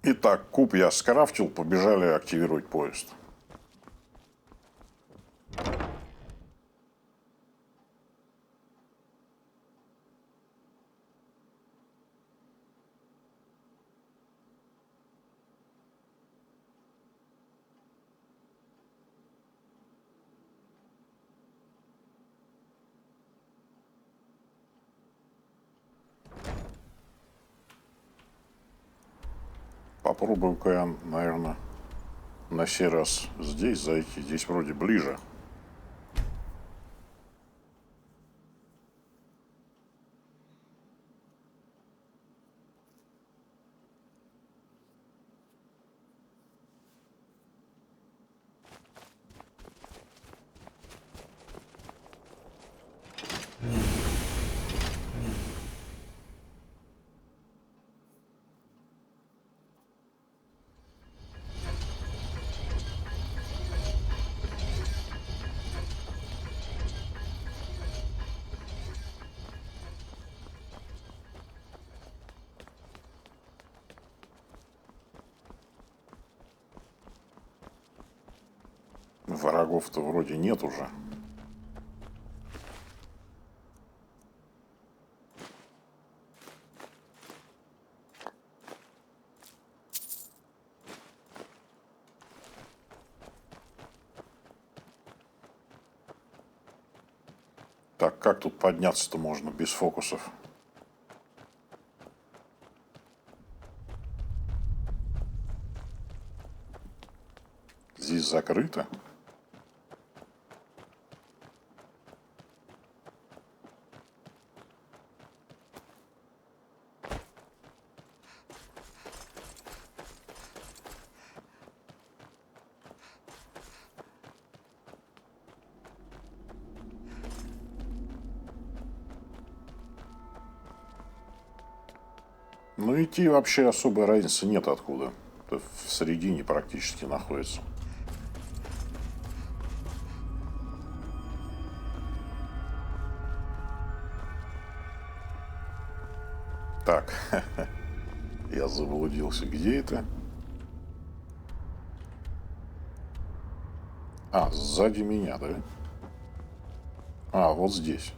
Итак, куб я скрафтил, побежали активировать поезд. Попробую-ка я, наверное, на сей раз здесь зайти. Здесь вроде ближе. Врагов-то вроде нет уже. Так, как тут подняться-то можно без фокусов? Здесь закрыто. Ну, идти вообще особой разницы нет откуда. Это в середине практически находится. Так, я заблудился. Где это? А, сзади меня, да? А, вот здесь.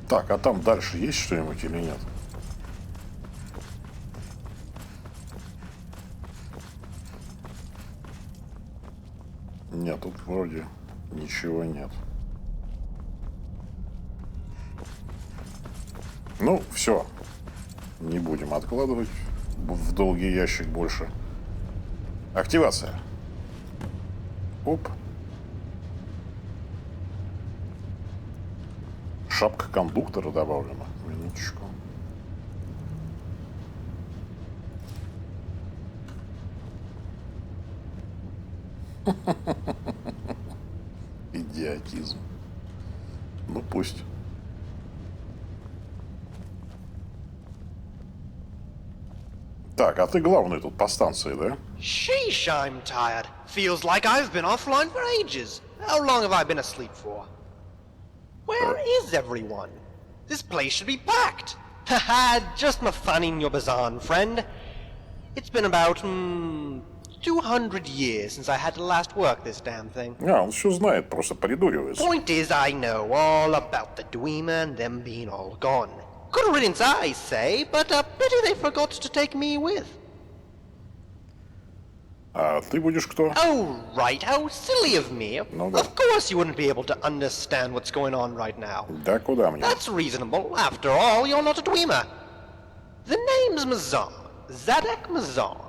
Так, а там дальше есть что-нибудь или нет? Нет, тут вроде ничего нет. Ну, все. Не будем откладывать в долгий ящик больше. Активация. Оп. Шапка кондуктора добавлена. Минуточку. Идиотизм. Ну пусть. Так, а ты главный тут по станции, да? Sheesh, I'm tired. Feels like I've been offline for ages. How long have I been asleep for? Where is everyone? This place should be packed. Haha, just my fun in your Mzarn, friend. It's been about, 200 years since I had to last work this damn thing. А, он все знает, просто придуривается. Point is, I know all about the Dwemer and them being all gone. Good riddance, I say, but pity they forgot to take me with. А ты будешь кто? Oh, right, how silly of me. No, no. Of course you wouldn't be able to understand what's going on right now. Да куда мне? That's reasonable. After all, you're not a Dwemer. The name's Mzarn. Zadach Mzarn.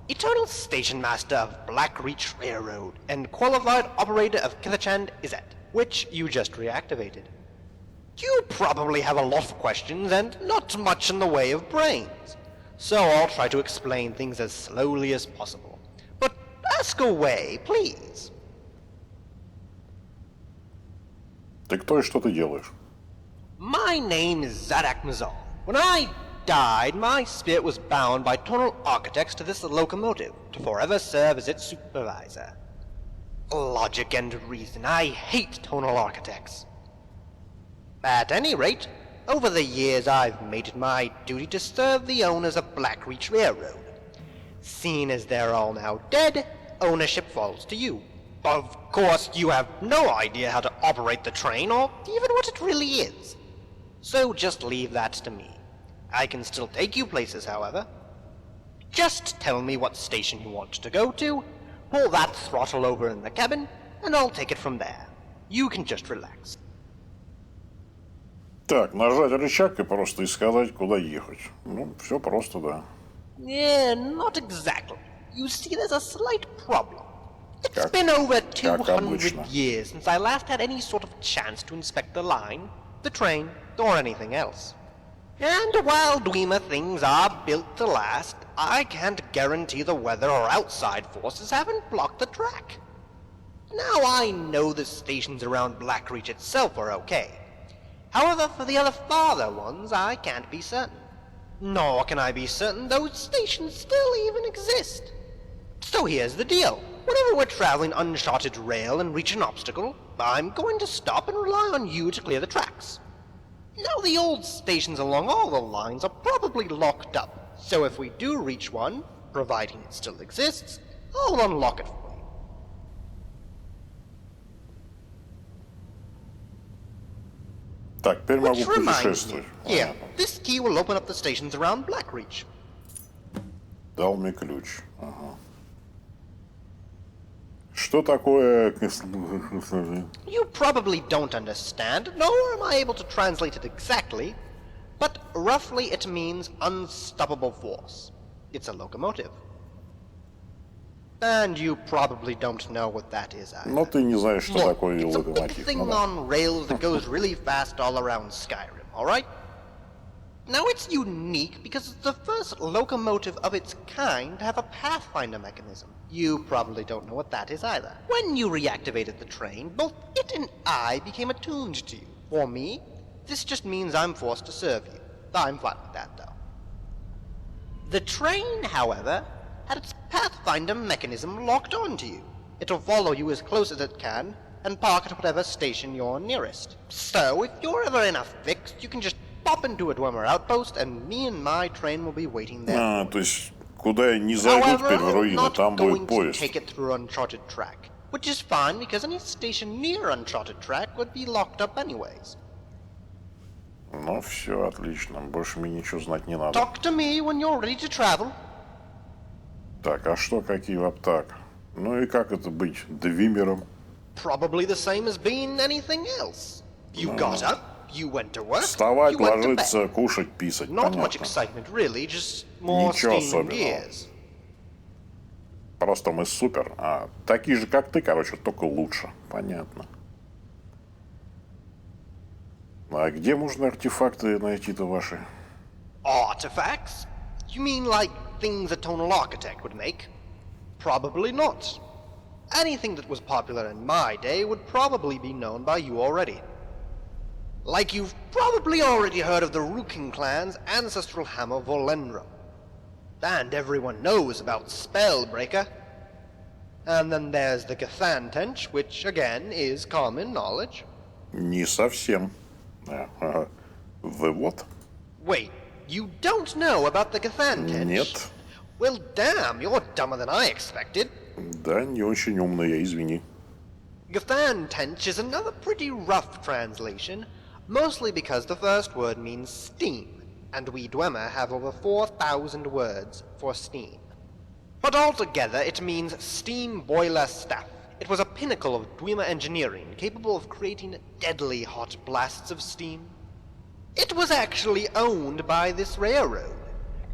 Eternal Stationmaster of Blackreach Railroad and qualified operator of Kithachand Izet, which you just reactivated. You probably have a lot of questions and not much in the way of brains. So I'll try to explain things as slowly as possible. But Ask away, please. Ты кто и что ты делаешь? My name is Zadach Mzarn. When I died, my spirit was bound by tonal architects to this locomotive, to forever serve as its supervisor. Logic and reason, I hate tonal architects. At any rate, over the years I've made it my duty to serve the owners of Blackreach Railroad. Seeing as they're all now dead, ownership falls to you. Of course, you have no idea how to operate the train, or even what it really is. So just leave that to me. I can still take you places, however. Just tell me what station you want to go to, pull that throttle over in the cabin, and I'll take it from there. You can just relax. Так, нажать рычаг и просто сказать, куда ехать. Ну, все просто, да. Yeah, not exactly. You see, there's a slight problem. It's Как- been over как 200 обычно. years since I last had any sort of chance to inspect the line, the train, or anything else. And while Dwemer things are built to last, I can't guarantee the weather or outside forces haven't blocked the track. Now I know the stations around Blackreach itself are okay. However, for the other farther ones, I can't be certain. Nor can I be certain those stations still even exist. So here's the deal. Whenever we're traveling uncharted rail and reach an obstacle, I'm going to stop and rely on you to clear the tracks. Now the old stations along all the lines are probably locked up, so if we do reach one, providing it still exists, I'll unlock it for you. Так, теперь могу Which reminds me, путешествовать. here, Понятно. this key will open up the stations around Blackreach. Дал мне ключ. Ага. Что такое... You probably don't understand, nor am I able to translate it exactly, but roughly it means unstoppable force. It's a locomotive. And you probably don't know what that is either. Но ты не знаешь, что Look, такое it's a big локомотив. thing Ну да. on rails that goes really fast all around Skyrim, alright? Now it's unique because it's the first locomotive of its kind to have a pathfinder mechanism. You probably don't know what that is either. When you reactivated the train, both it and I became attuned to you. For me, this just means I'm forced to serve you. I'm fine with that, though. The train, however, had its pathfinder mechanism locked onto you. It'll follow you as close as it can and park at whatever station you're nearest. So, if you're ever in a fix, you can just pop into a Dwemer outpost and me and my train will be waiting there. А, то есть, куда я не зайду However, теперь в I'm руины, not там going будет to поезд. take it through uncharted track, which is fine because any station near uncharted track would be locked up anyways. Ну, все, отлично. Больше мне ничего знать не надо. Talk to me when you're ready to travel. Так, а что, какие так? Ну и как это быть? Двимером? Probably the same as being anything else. You got up, you went to work, Вставать, you went to bed. ложиться, кушать, писать. Not much Понятно. excitement really, just more Ничего steam and особенного. gears. Просто мы супер. А, такие же, как ты, короче, только лучше. Понятно. А где можно артефакты найти-то ваши? Artifacts? You mean like things a tonal architect would make? Probably not. Anything that was popular in my day would probably be known by you already. Like you've probably already heard of the Rookin clan's ancestral hammer Volendro. And everyone knows about Spellbreaker. And then there's the Gathan Tench, which again is common knowledge. Не совсем. Ага. The what? Wait, you don't know about the Gathan Tench? Нет. Well, damn, you're dumber than I expected. Да, не очень умный я, извини. Gathan Tench is another pretty rough translation, mostly because the first word means steam, and we Dwemer have over 4,000 words for steam. But altogether, it means steam boiler staff. It was a pinnacle of Dwemer engineering, capable of creating deadly hot blasts of steam. It was actually owned by this railroad.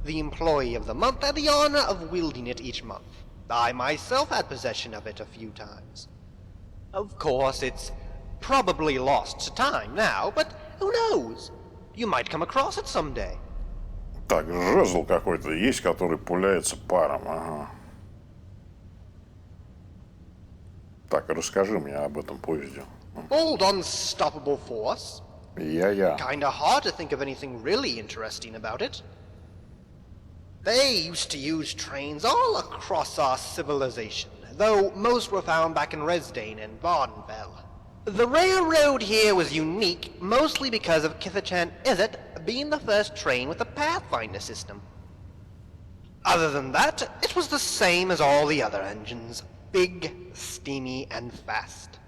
The employee of the month had the honor of wielding it each month. I myself had possession of it a few times. Of course, it's probably lost to time now, but who knows? You might come across it someday. Так, жезл какой-то есть, который пуляется паром. Ага. Так, расскажи мне об этом поезде. Old unstoppable force. Я. Kinda hard to think of anything really interesting about it. They used to use trains all across our civilization, though most were found back in Resdane and Vardenfell. The railroad here was unique, mostly because of Kithachan Izzet being the first train with a Pathfinder system. Other than that, it was the same as all the other engines. Big, steamy, and fast.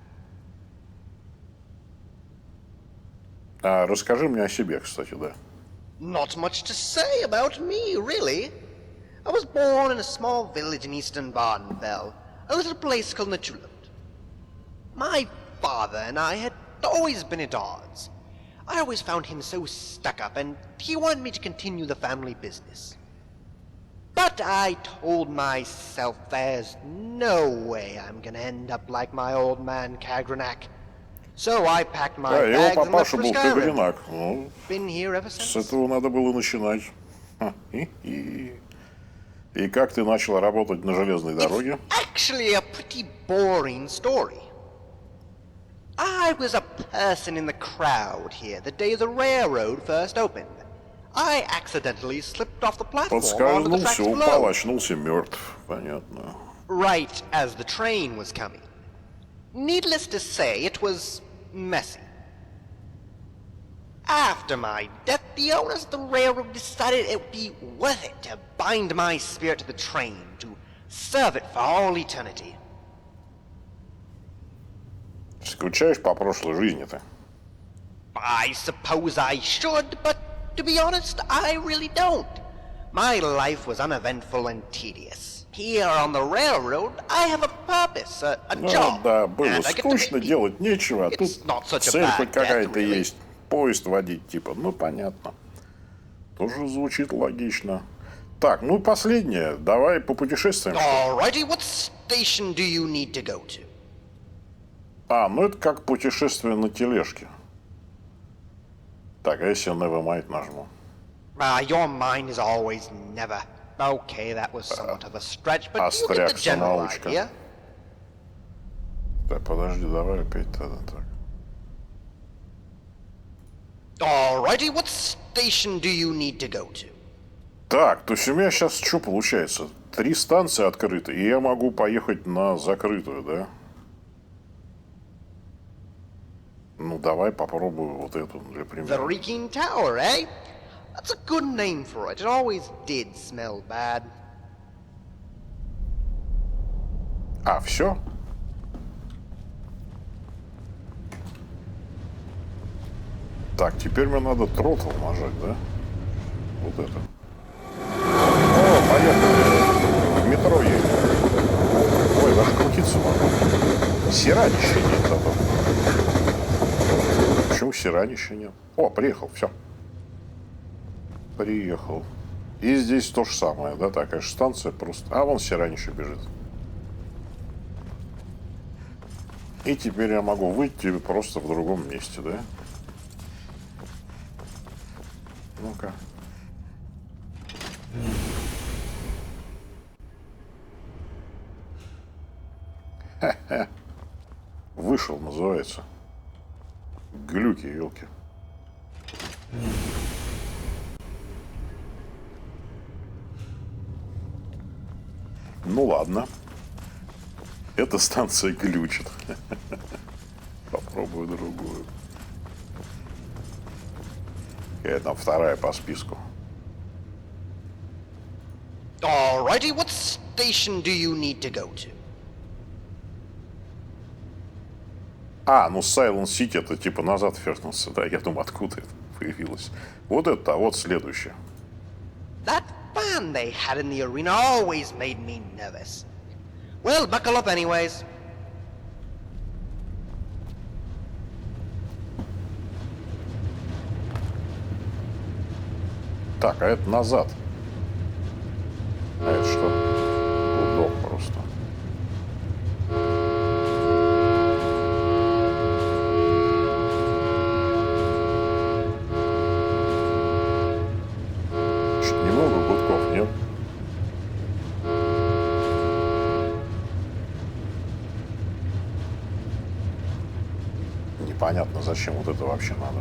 А расскажи мне о себе, кстати, да. Not much to say about me, really. I was born in a small village in eastern Vardenfell, a little place called Nachuland. My father and I had always been at odds. I always found him so stuck up, and he wanted me to continue the family business. But I told myself there's no way I'm gonna end up like my old man Kagranak. So I packed my Да, его bags and left папаша for был Skyrim. Кагринак. Ну, Been here ever с since. этого надо было начинать. И как ты начал работать на железной дороге? It's actually a pretty boring story. I was a person in the crowd here the day the railroad first opened. I accidentally slipped off the platform onto the tracks Подскользнулся, упал, below, очнулся мертв. Понятно. right as the train was coming. Needless to say, it was messy. After my death, the owners of the railroad decided it would be worth it to bind my spirit to the train, to serve it for all eternity. Скучаешь по прошлой жизни-то? I suppose I should, but to be honest, I really don't. My life was uneventful and tedious. Here on the railroad, I have a purpose, a Ну job, да, было and I get to meet скучно, people. делать нечего, а It's тут not such a цель bad хоть death, какая-то really. есть. Поезд водить типа, ну понятно. Тоже звучит логично. Так, ну последнее, давай попутешествуем. Alrighty, what station do you need to go to? А, ну это как путешествие на тележке. Так, а если Nevermind нажму? Your mind is always never. Okay, that was somewhat of a stretch, but you get the Остряк, general самоучка. idea. Так, подожди, давай опять тогда так. Alrighty, what station do you need to go to? Так, то есть у меня сейчас что получается? 3 станции открыты, и я могу поехать на закрытую, да? Ну, давай попробую вот эту для The примера. Reeking Tower, eh? That's a good name for it. It always did smell bad. А, все? Так, теперь мне надо тротл нажать, да? Вот это. О, поехали! В метро едем. Ой, даже крутиться могу. Сиранища нет зато. Почему сиранища нет? О, приехал, все. Приехал. И здесь то же самое, да, такая же станция просто. А вон сиранища бежит. И теперь я могу выйти просто в другом месте, да? Ну-ка. Ха-ха. Вышел, называется. Глюки, елки. Ну ладно. Эта станция глючит. Попробую другую. Какая там вторая по списку. Alrighty, what station do you need to go to? А, ну Silent City это типа назад вернулся, да? Я думаю, откуда это появилось. Вот это, а вот следующее. That fan they had in the arena always made me nervous. Well, buckle up anyways. Так, а это назад. А это что? Гудок просто. Чуть немного гудков, нет? непонятно, зачем вот это вообще надо.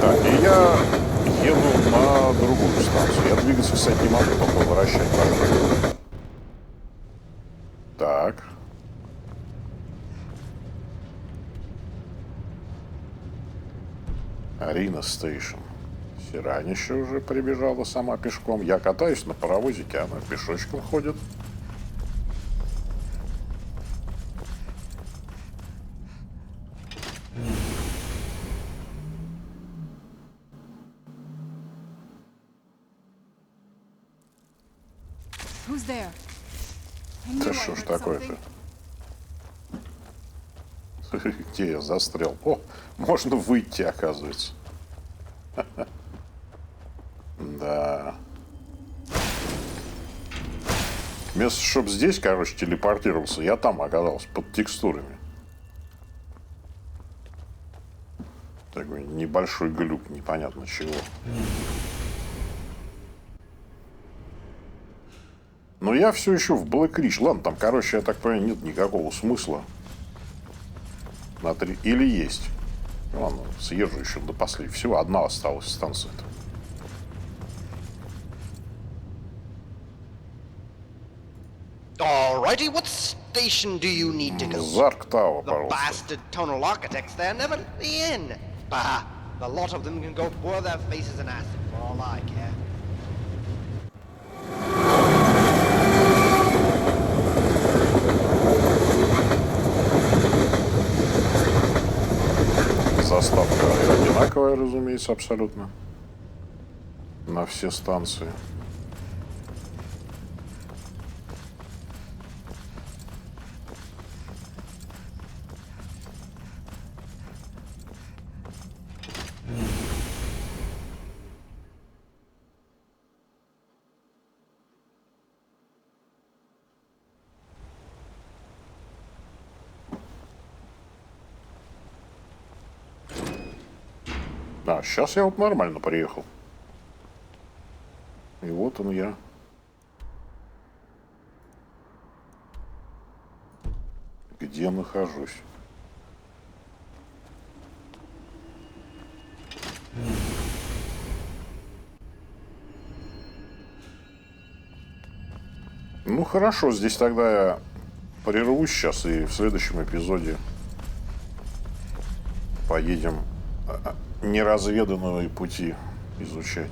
Так, и я еду на другую станцию. Я двигаться, кстати, не могу, только вращать барабан. Так. Арина Стейшн. Сиранище уже прибежала сама пешком. Я катаюсь на паровозике, она пешочком ходит. Who's there? Да что ж такое-то? Где я застрял? О, можно выйти, оказывается. Да. Вместо, чтобы здесь, короче, телепортировался, я там оказался, под текстурами. Такой небольшой глюк, непонятно чего. Но я все еще в Blackreach. Ладно, там, короче, я так понимаю, нет никакого смысла. На 3... Или есть. Ладно, съезжу еще до последнего. Всего одна осталась станция-то. Alrighty, what station do you need to go? Mzarn Tower, The пожалуйста. bastard tonal architects there never let me in. Bah, the lot of them can go boil their faces in acid for all I care. Заставка одинаковая, разумеется, абсолютно. На все станции. А, сейчас я вот нормально приехал. И вот он я. Где нахожусь? Ну хорошо, здесь тогда я прервусь сейчас и в следующем эпизоде поедем неразведанные пути изучать.